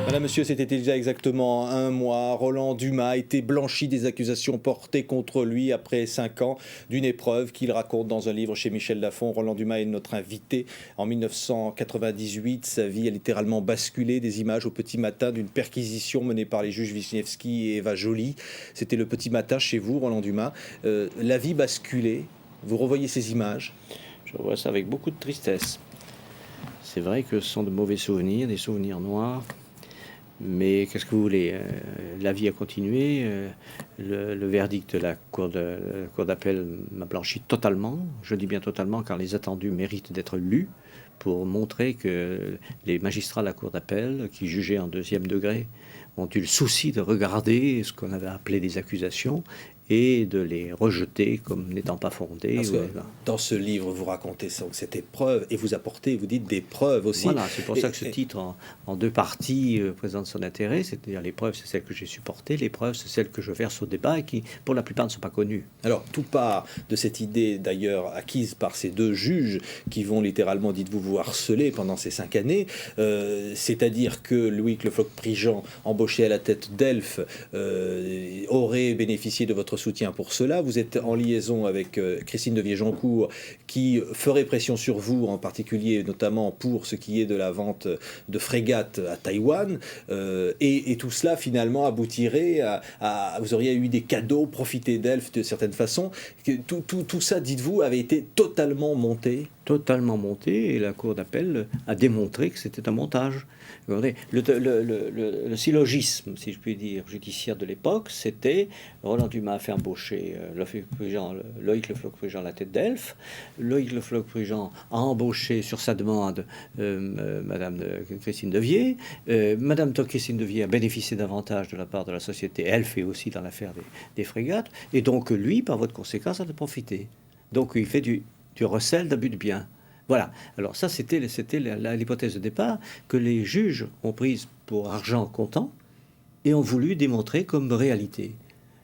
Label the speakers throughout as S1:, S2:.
S1: Madame, monsieur, c'était déjà exactement un mois. Roland Dumas a été blanchi des accusations portées contre lui après 5 ans d'une épreuve qu'il raconte dans un livre chez Michel Lafon. Roland Dumas est notre invité. En 1998, sa vie a littéralement basculé. Des images au petit matin d'une perquisition menée par les juges Wisniewski et Eva Joly. C'était le petit matin chez vous, Roland Dumas. La vie basculée. Vous revoyez ces images?
S2: Je vois ça avec beaucoup de tristesse. C'est vrai que ce sont de mauvais souvenirs, des souvenirs noirs. Mais qu'est-ce que vous voulez, la vie a continué. Le verdict de la cour d'appel m'a blanchi totalement. Je dis bien totalement, car les attendus méritent d'être lus pour montrer que les magistrats de la cour d'appel, qui jugeaient en 2e degré, ont eu le souci de regarder ce qu'on avait appelé des accusations et de les rejeter comme n'étant pas fondées.
S1: Parce que dans ce livre, vous racontez cette épreuve et vous apportez, vous dites, des preuves aussi.
S2: Voilà, c'est pour ça que ce titre, en 2 parties, présente son intérêt. C'est-à-dire, l'épreuve, c'est celle que j'ai supportée, l'épreuve, c'est celle que je verse au débat et qui, pour la plupart, ne sont pas connues.
S1: Alors, tout part de cette idée, d'ailleurs, acquise par ces 2 juges qui vont littéralement, dites-vous, vous harceler pendant ces 5 années. C'est-à-dire que Loïc Le Floch-Prigent, embauché à la tête d'Elf, aurait bénéficié de votre soutien pour cela. Vous êtes en liaison avec Christine Devier-Jancourt qui ferait pression sur vous, en particulier notamment pour ce qui est de la vente de frégates à Taïwan. Et tout cela finalement aboutirait à vous auriez eu des cadeaux, profité d'Elf de certaines façons. Tout ça, dites-vous, avait été totalement monté.
S2: Totalement monté, et la cour d'appel a démontré que c'était un montage. Regardez, le syllogisme, si je puis dire, judiciaire de l'époque, c'était Roland Dumas a fait embaucher Loïc Le Floch-Prigent à la tête d'Elf. Loïc Le Floch-Prigent a embauché sur sa demande Madame Christine Devier. Madame Christine Devier a bénéficié davantage de la part de la société Elf et aussi dans l'affaire des frégates. Et donc lui, par voie de conséquence, a profité. Donc il fait du recel d'abus de biens. Voilà. Alors ça, c'était l'hypothèse de départ que les juges ont prise pour argent comptant et ont voulu démontrer comme réalité,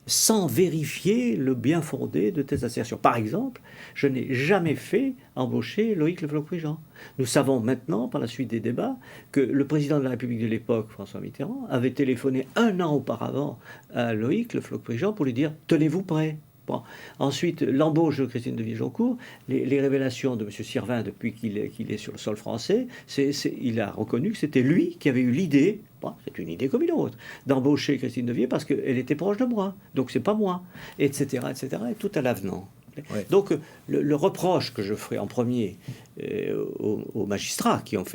S2: sans vérifier le bien fondé de telles assertions. Par exemple, je n'ai jamais fait embaucher Loïc Le Floch-Prigent. Nous savons maintenant, par la suite des débats, que le président de la République de l'époque, François Mitterrand, avait téléphoné 1 an auparavant à Loïc Le Floch-Prigent pour lui dire « Tenez-vous prêt ». Bon. Ensuite, l'embauche de Christine Devier-Jancourt, les révélations de M. Sirvin depuis qu'il est sur le sol français, il a reconnu que c'était lui qui avait eu l'idée, c'est une idée comme une autre, d'embaucher Christine Devier parce qu'elle était proche de moi, donc c'est pas moi, etc., et tout à l'avenant. Ouais. Donc le reproche que je ferai en premier aux magistrats qui ont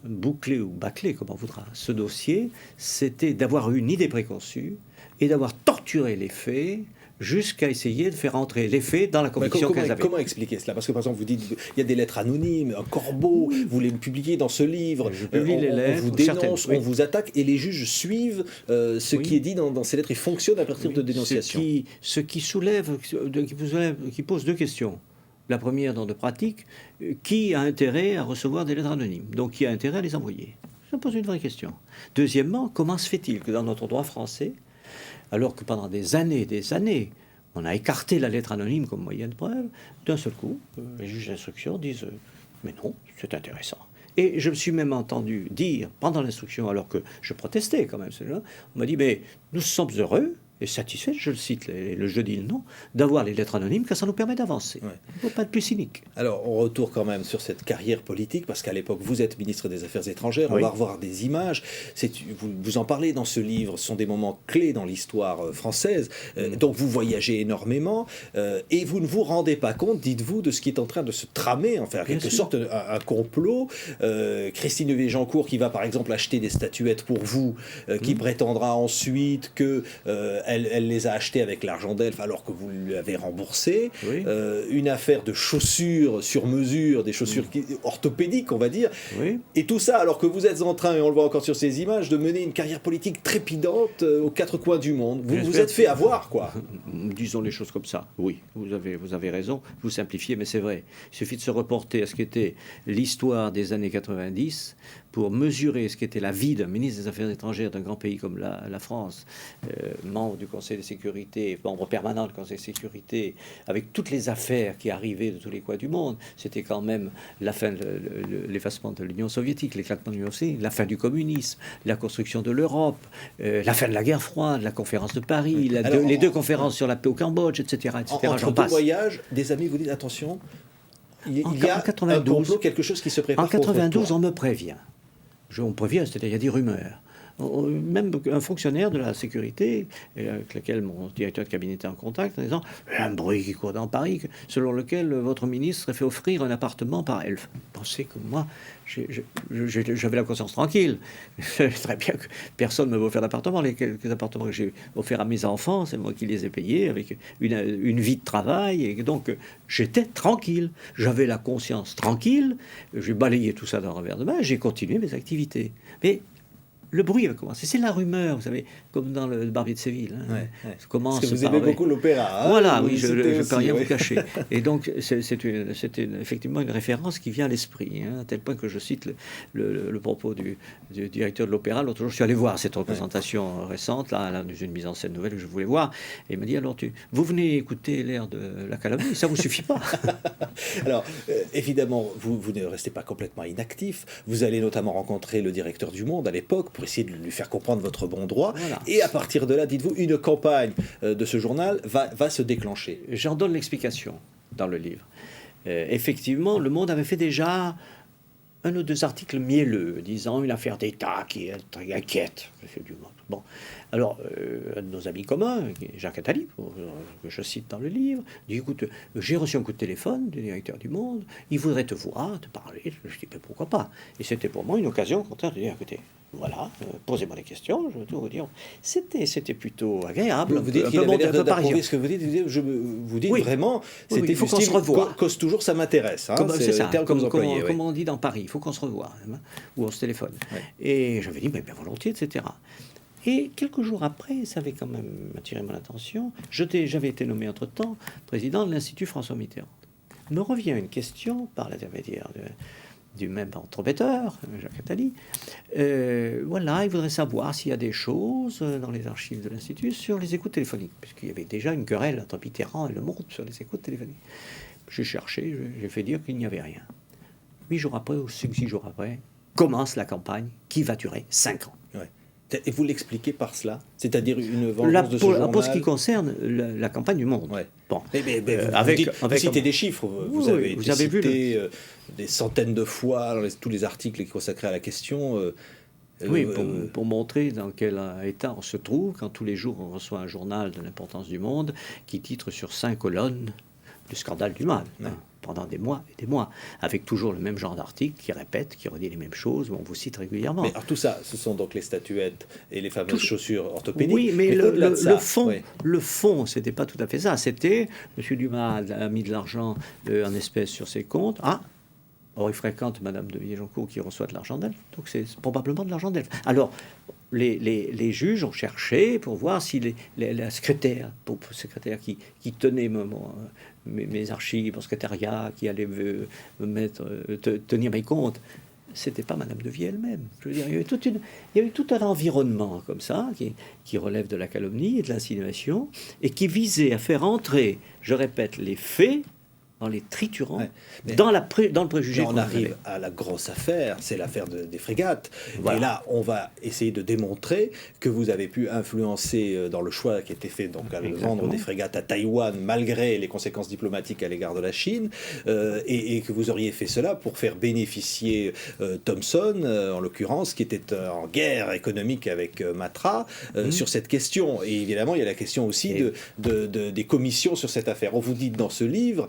S2: bouclé ou bâclé, comme on voudra, ce dossier, c'était d'avoir eu une idée préconçue et d'avoir torturé les faits jusqu'à essayer de faire entrer les faits dans la conviction qu'elles avaient.
S1: Comment expliquer cela? Parce que, par exemple, vous dites qu'il y a des lettres anonymes, un corbeau, vous les publiez dans ce livre, on vous dénonce, on vous attaque, et les juges suivent ce qui est dit dans ces lettres et fonctionnent à partir de dénonciations.
S2: Ce qui pose 2 questions. La première, dans de pratique, qui a intérêt à recevoir des lettres anonymes? Donc, qui a intérêt à les envoyer? Ça pose une vraie question. Deuxièmement, comment se fait-il que dans notre droit français, alors que pendant des années, on a écarté la lettre anonyme comme moyen de preuve, d'un seul coup, les juges d'instruction disent « mais non, c'est intéressant ». Et je me suis même entendu dire, pendant l'instruction, alors que je protestais quand même, on m'a dit « mais nous sommes heureux et satisfaits, je le cite, je dis le nom, d'avoir les lettres anonymes, car ça nous permet d'avancer. Ouais. Il ne faut pas être plus cynique. »
S1: Alors, on retourne quand même sur cette carrière politique, parce qu'à l'époque, vous êtes ministre des Affaires étrangères, oui. On va revoir des images. Vous en parlez dans ce livre, ce sont des moments clés dans l'histoire française, donc vous voyagez énormément, et vous ne vous rendez pas compte, dites-vous, de ce qui est en train de se tramer, enfin, en quelque sorte, un complot. Christine Devier-Jancourt qui va, par exemple, acheter des statuettes pour vous, qui prétendra ensuite que elle les a achetées avec l'argent d'Elf alors que vous l'avez remboursé. Oui. Une affaire de chaussures sur mesure, des chaussures orthopédiques, on va dire. Oui. Et tout ça alors que vous êtes en train, et on le voit encore sur ces images, de mener une carrière politique trépidante aux 4 coins du monde. Vous vous êtes fait avoir, quoi.
S2: Disons les choses comme ça. Oui, vous avez raison. Vous simplifiez, mais c'est vrai. Il suffit de se reporter à ce qu'était l'histoire des années 90 pour mesurer ce qu'était la vie d'un ministre des Affaires étrangères d'un grand pays comme la France, membre membre du Conseil de sécurité, membre permanent du Conseil de sécurité, avec toutes les affaires qui arrivaient de tous les coins du monde, c'était quand même la fin, l'effacement de l'Union soviétique, l'éclatement de l'Union soviétique, la fin du communisme, la construction de l'Europe, la fin de la guerre froide, la conférence de Paris, les deux conférences sur la paix au Cambodge, etc.
S1: Entre deux voyages, des amis vous disent attention, il y a un complot, quelque chose qui se prépare.
S2: En 92, on me prévient. On me prévient, c'est-à-dire il y a des rumeurs. Même un fonctionnaire de la sécurité, avec lequel mon directeur de cabinet était en contact, en disant un bruit qui court dans Paris, selon lequel votre ministre serait fait offrir un appartement par Elf. Pensez que moi, j'avais la conscience tranquille. Je savais très bien que personne ne m'a offert d'appartement. Les quelques appartements que j'ai offerts à mes enfants, c'est moi qui les ai payés avec une vie de travail. Et donc, j'étais tranquille. J'avais la conscience tranquille. J'ai balayé tout ça d'un revers de main. J'ai continué mes activités. Mais le bruit va commencer. C'est la rumeur, vous savez, comme dans le Barbier de Séville.
S1: Ouais. Commence parce que vous aimez beaucoup l'opéra.
S2: Voilà, oui, je ne peux rien vous cacher. Et donc, c'est effectivement une référence qui vient à l'esprit, à tel point que je cite le propos du directeur de l'opéra. L'autre jour, je suis allé voir cette représentation récente, là, dans une mise en scène nouvelle que je voulais voir. Et il m'a dit, alors, vous venez écouter l'air de la calomnie, ça ne vous suffit pas.
S1: Alors, évidemment, vous ne restez pas complètement inactif. Vous allez notamment rencontrer le directeur du Monde à l'époque pour essayer de lui faire comprendre votre bon droit. Voilà. Et à partir de là, dites-vous, une campagne de ce journal va se déclencher.
S2: J'en donne l'explication dans le livre. Effectivement, Le Monde avait fait déjà un ou deux articles mielleux, disant une affaire d'État qui inquiète M. Dumont. Bon, alors, un de nos amis communs, Jacques Attali, que je cite dans le livre, dit, écoute, j'ai reçu un coup de téléphone du directeur du Monde, il voudrait te voir, te parler. Je dis, mais pourquoi pas? Et c'était pour moi une occasion, au contraire, de dire, écoutez, voilà, posez-moi des questions, je vais tout vous dire. C'était plutôt agréable.
S1: Vous dites qu'il avait l'air d'approuver ce que vous dites. Vous dites vraiment, c'était
S2: il faut qu'on se revoie.
S1: Cause toujours, ça m'intéresse.
S2: C'est ça, comme on dit dans Paris, il faut qu'on se revoie, ou on se téléphone. Ouais. Et j'avais dit, mais bien volontiers, etc. Et quelques jours après, ça avait quand même attiré mon attention. J'avais été nommé entre-temps président de l'Institut François Mitterrand. Me revient une question par l'intermédiaire du même entremetteur, Jacques Attali. Voilà, il voudrait savoir s'il y a des choses dans les archives de l'Institut sur les écoutes téléphoniques, puisqu'il y avait déjà une querelle entre Mitterrand et Le Monde sur les écoutes téléphoniques. J'ai cherché, j'ai fait dire qu'il n'y avait rien. 8 jours après, ou 6 jours après, commence la campagne qui va durer 5 ans.
S1: Ouais. Et vous l'expliquez par cela? C'est-à-dire une vengeance de ce journal?
S2: Pour ce qui concerne la campagne du Monde.
S1: Ouais.
S2: Bon.
S1: Vous citez des chiffres. Vous avez
S2: vu
S1: des centaines de fois dans tous les articles consacrés à la question.
S2: Oui, pour montrer dans quel état on se trouve quand tous les jours on reçoit un journal de l'importance du Monde qui titre sur 5 colonnes le scandale du mal. Ouais. Pendant des mois et des mois, avec toujours le même genre d'article qui répète, qui redit les mêmes choses, où on vous cite régulièrement.
S1: Mais alors tout ça, ce sont donc les statuettes et les fameuses chaussures orthopédiques.
S2: Oui, mais le fond, c'était pas tout à fait ça. C'était, M. Dumas a mis de l'argent en espèces sur ses comptes. Or, il fréquente Madame de Villéjoncourt qui reçoit de l'argent d'Elf. Donc, c'est probablement de l'argent d'Elf. Alors, les juges ont cherché pour voir si la secrétaire qui tenait mes archives, mon secrétariat, qui allait me tenir mes comptes, c'était pas Madame de Vie elle-même. Je veux dire, il y avait tout un environnement comme ça qui relève de la calomnie et de l'insinuation et qui visait à faire entrer, je répète, les faits en les triturant dans le préjugé.
S1: On arrive à la grosse affaire, c'est l'affaire des frégates. Voilà. Et là, on va essayer de démontrer que vous avez pu influencer dans le choix qui était fait donc à vendre des frégates à Taïwan malgré les conséquences diplomatiques à l'égard de la Chine et que vous auriez fait cela pour faire bénéficier Thomson, en l'occurrence, qui était en guerre économique avec Matra sur cette question. Et évidemment, il y a la question aussi des commissions sur cette affaire. On vous dit dans ce livre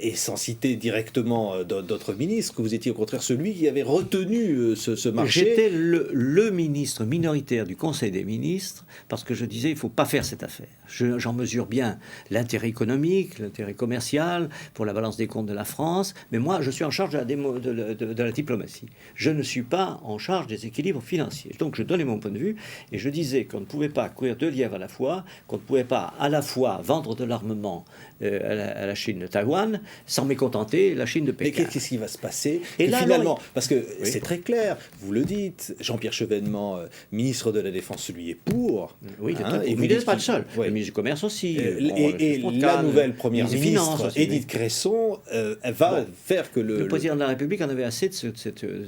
S1: et sans citer directement d'autres ministres, que vous étiez au contraire celui qui avait retenu ce marché.
S2: J'étais le ministre minoritaire du Conseil des ministres, parce que je disais, il ne faut pas faire cette affaire. J'en mesure bien l'intérêt économique, l'intérêt commercial, pour la balance des comptes de la France, mais moi, je suis en charge de la diplomatie. Je ne suis pas en charge des équilibres financiers. Donc, je donnais mon point de vue, et je disais qu'on ne pouvait pas courir 2 lièvres à la fois, qu'on ne pouvait pas à la fois vendre de l'armement à la Chine, Taïwan, sans mécontenter la Chine de Pékin.
S1: Mais qu'est-ce qui va se passer
S2: Et là,
S1: finalement, parce que
S2: oui.
S1: c'est très clair, vous le dites, Jean-Pierre Chevènement, ministre de la Défense, lui est pour.
S2: Oui,
S1: et
S2: vous n'êtes pas le seul.
S1: Ouais.
S2: Le ministre du Commerce aussi.
S1: Et la nouvelle première ministre,
S2: aussi,
S1: Edith Cresson, elle va faire que
S2: le président de la République en avait assez de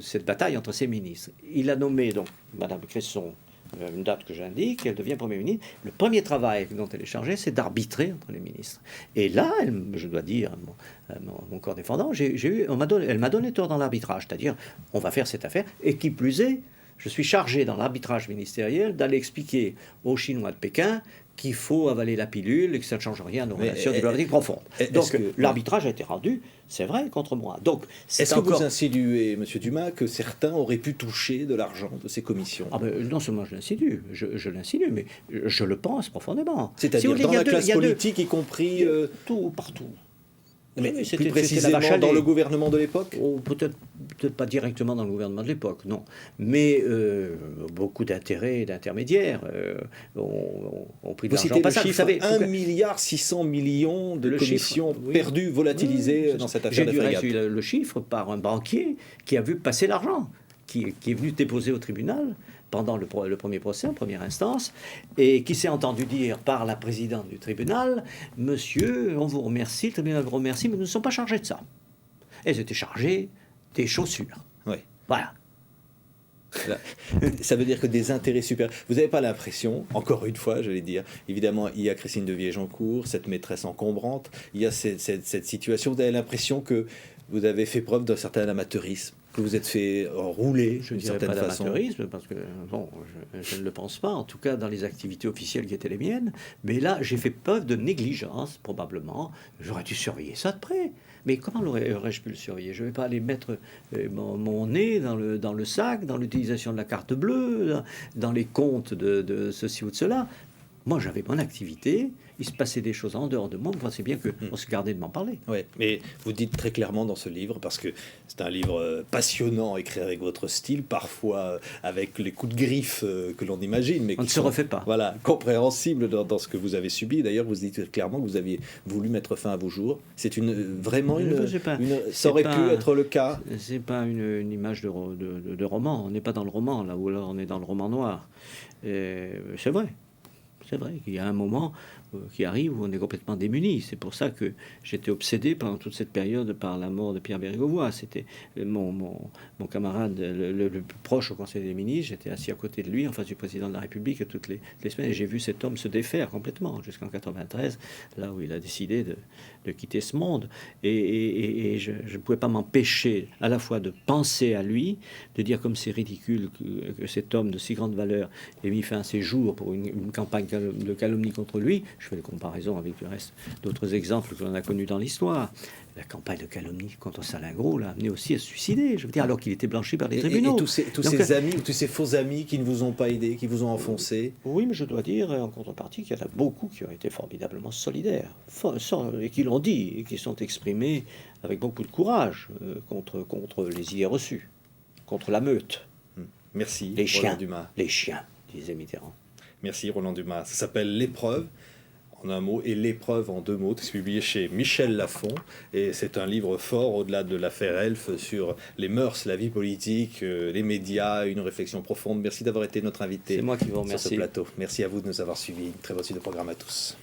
S2: cette bataille entre ses ministres. Il a nommé donc Madame Cresson, une date que j'indique, elle devient Premier ministre. Le premier travail dont elle est chargée, c'est d'arbitrer entre les ministres. Et là, je dois dire, mon corps défendant, elle m'a donné tort dans l'arbitrage, c'est-à-dire, on va faire cette affaire, et qui plus est, je suis chargé dans l'arbitrage ministériel d'aller expliquer aux Chinois de Pékin qu'il faut avaler la pilule et que ça ne change rien à nos relations diplomatiques profondes. Donc l'arbitrage a été rendu, c'est vrai, contre moi. Donc,
S1: est-ce que vous insinuez, M. Dumas, que certains auraient pu toucher de l'argent de ces commissions?
S2: Non seulement je l'insinue, mais je le pense profondément.
S1: C'est-à-dire dans la classe politique, y compris...
S2: Tout, partout.
S1: Mais plus précisément dans le gouvernement de l'époque?
S2: Peut-être pas directement dans le gouvernement de l'époque, non. Mais beaucoup d'intérêts et d'intermédiaires ont pris de l'argent.
S1: Vous citez le chiffre 1,6 milliard de commissions perdues, volatilisées dans cette affaire de frégate.
S2: J'ai dû le chiffre par un banquier qui a vu passer l'argent, qui est venu déposer au tribunal pendant le premier procès, en première instance, et qui s'est entendu dire par la présidente du tribunal, « Monsieur, on vous remercie, le tribunal vous remercie, mais nous ne sommes pas chargés de ça. » Elles étaient chargées des chaussures.
S1: Oui.
S2: Voilà.
S1: Ça veut dire que des intérêts supérieurs... Vous n'avez pas l'impression, encore une fois, je vais dire, évidemment, il y a Christine de Viégeancourt, cette maîtresse encombrante, il y a cette situation, vous avez l'impression que vous avez fait preuve d'un certain amateurisme, que vous êtes fait rouler d'une certaine façon.
S2: Je ne dirais pas d'amateurisme, parce que bon, je ne le pense pas, en tout cas dans les activités officielles qui étaient les miennes, mais là, j'ai fait preuve de négligence, probablement. J'aurais dû surveiller ça de près. Mais comment aurais-je pu le surveiller? Je ne vais pas aller mettre mon nez dans le sac, dans l'utilisation de la carte bleue, dans les comptes de ceci ou de cela. Moi, j'avais mon activité, il se passait des choses en dehors de moi, vous pensez bien qu'on se gardait de m'en parler.
S1: Oui, mais vous dites très clairement dans ce livre, parce que c'est un livre passionnant, écrit avec votre style, parfois avec les coups de griffe que l'on imagine. Mais
S2: on ne se refait pas.
S1: Voilà, compréhensible dans ce que vous avez subi. D'ailleurs, vous dites clairement que vous aviez voulu mettre fin à vos jours. C'est vraiment ça aurait pu être le cas.
S2: C'est pas une image de roman. On n'est pas dans le roman, là où on est dans le roman noir. C'est vrai. C'est vrai qu'il y a un moment qui arrive où on est complètement démuni. C'est pour ça que j'étais obsédé pendant toute cette période par la mort de Pierre Bérégovoy. C'était mon camarade le plus proche au Conseil des ministres. J'étais assis à côté de lui, en face du président de la République toutes les semaines. Et j'ai vu cet homme se défaire complètement jusqu'en 93, là où il a décidé de quitter ce monde. Et je ne pouvais pas m'empêcher à la fois de penser à lui, de dire comme c'est ridicule que cet homme de si grande valeur ait mis fin à ses jours pour une campagne de calomnie contre lui. Je fais des comparaisons avec le reste d'autres exemples que l'on a connus dans l'histoire. La campagne de calomnie contre Salingro l'a amené aussi à se suicider, je veux dire, alors qu'il était blanchi par les tribunaux.
S1: Et tous ces amis, tous ces faux amis qui ne vous ont pas aidé, qui vous ont enfoncé.
S2: Oui, mais je dois dire, en contrepartie, qu'il y en a beaucoup qui ont été formidablement solidaires, et qui l'ont dit, et qui sont exprimés avec beaucoup de courage contre les idées reçues, contre la meute.
S1: Merci,
S2: les chiens,
S1: Roland Dumas.
S2: Les chiens, disait Mitterrand.
S1: Merci, Roland Dumas. Ça s'appelle L'épreuve, en un mot, et L'épreuve en deux mots. C'est publié chez Michel Lafon, et c'est un livre fort au-delà de l'affaire Elf sur les mœurs, la vie politique, les médias, une réflexion profonde. Merci d'avoir été notre invité.
S2: C'est moi qui vous remercie.
S1: Sur ce plateau. Merci à vous de nous avoir suivis. Une très bonne suite de programme à tous.